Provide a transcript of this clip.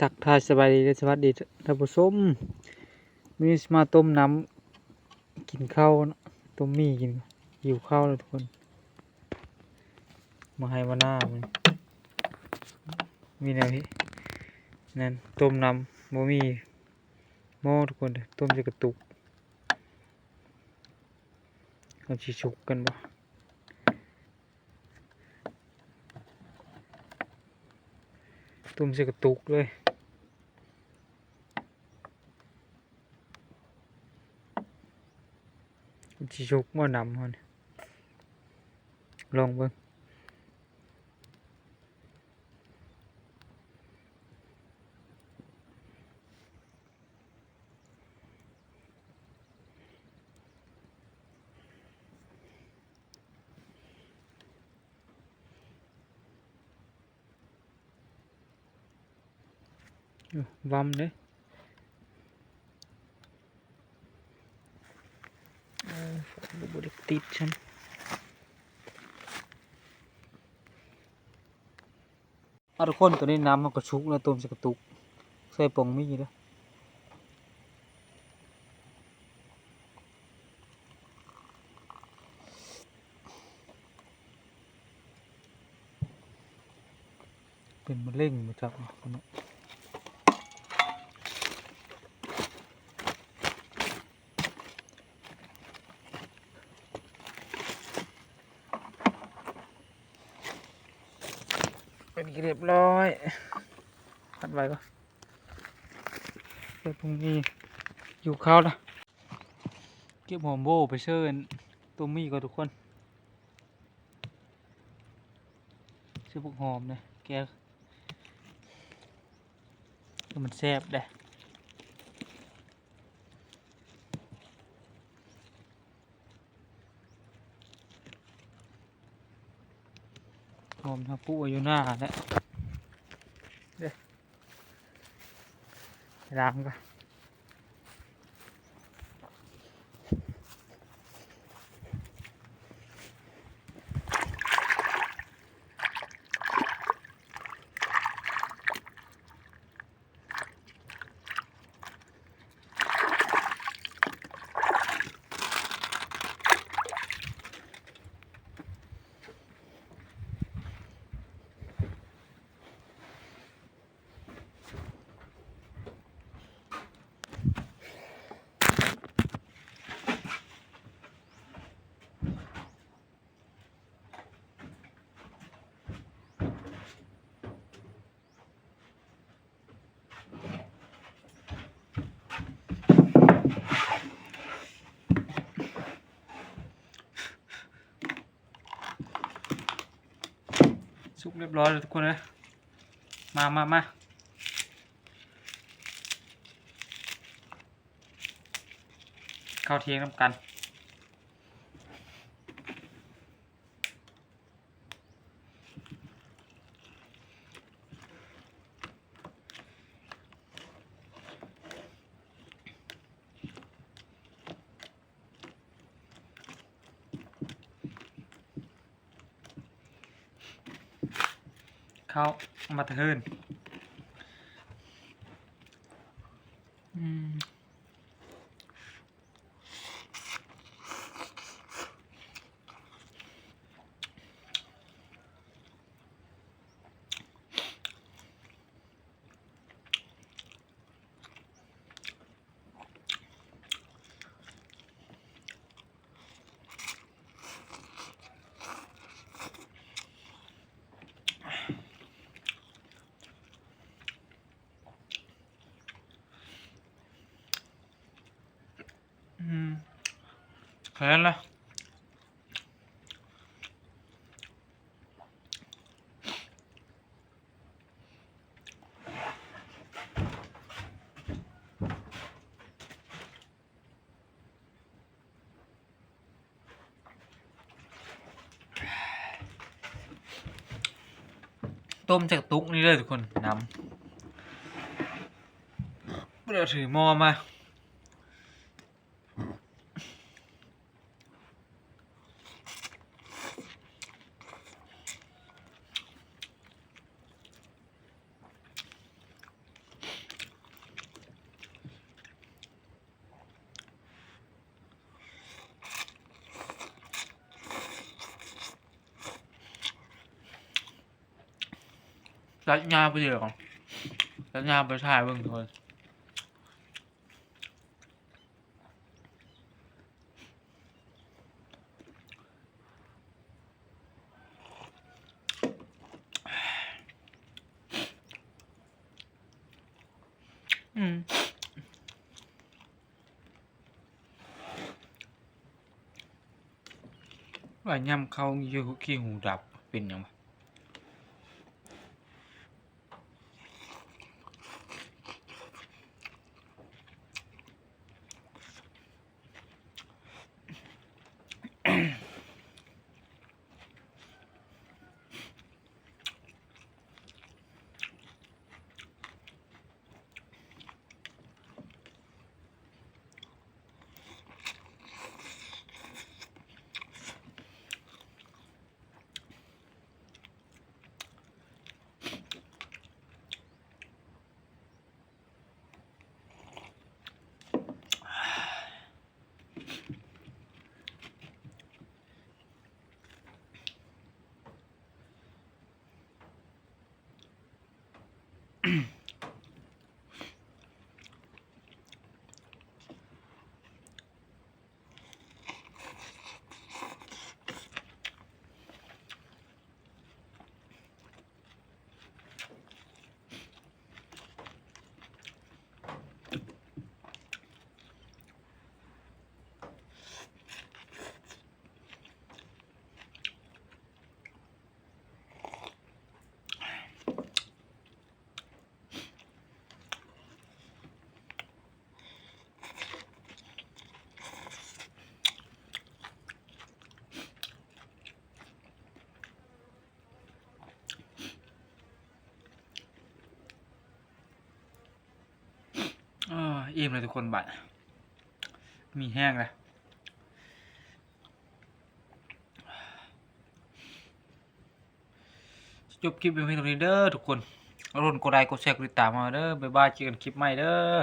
ทักทายสบายดีและสวัสดีท่านผู้ชมมีมาต้มน้ำกินข้าวเนาะต้มมี่กินหิวข้าวเลยทุกคนมาให้มาหน้ามันมีแนวนี้นั่นต้มน้ำบ่มีหม้อทุกคนต้มจะกระตุกเราชิชุกกันบ่ต้มจะกระตุกเลยชิชุกหม้อนำมันลองเบิ่งวำเลยบริติดฉันทุกคนตัวนี้น้ำมันกระชุกแล้วต้มจะกระตุกใส่ปงไม่กี่แล้วเป็นมะเร็งมาจากคนนี้เป็นเรียบร้อยพัดไว้ก็เดี๋ยวพรุ่งนี้อยู่ข้าวนะเก็บหอมโบไปเชิญตัวมีก็ทุกคนชื่อพวกหอมเนี่ยแกมันแซ่บได้หอมทั้งผู้อยู่หน้าเนี่ยเด้ล้างก็สุกเรียบร้อยเลยทุกคนเลยมาเข้าเที่ยงน้ำกันเข้ามาเทินแค่นั้นละต้มจากตุ๊กนี่เลยทุกคนน้ำเดี๋ยวถือหม้อมา ตัดงานไปเดี๋ยวตัดงานไปถ่ายเบิ่งทุกคนว่าย่ำเขาอยู่ขี้หูดับเป็นยังไงอิ่มเลยทุกคนบัดมีแห้งเลยจบคลิปเป็นเพียงเท่านี้เด้อทุกคนรนกดไลค์กดแชร์กดติดตามมาเด้อบ๊ายบายเจอกันคลิปใหม่เด้อ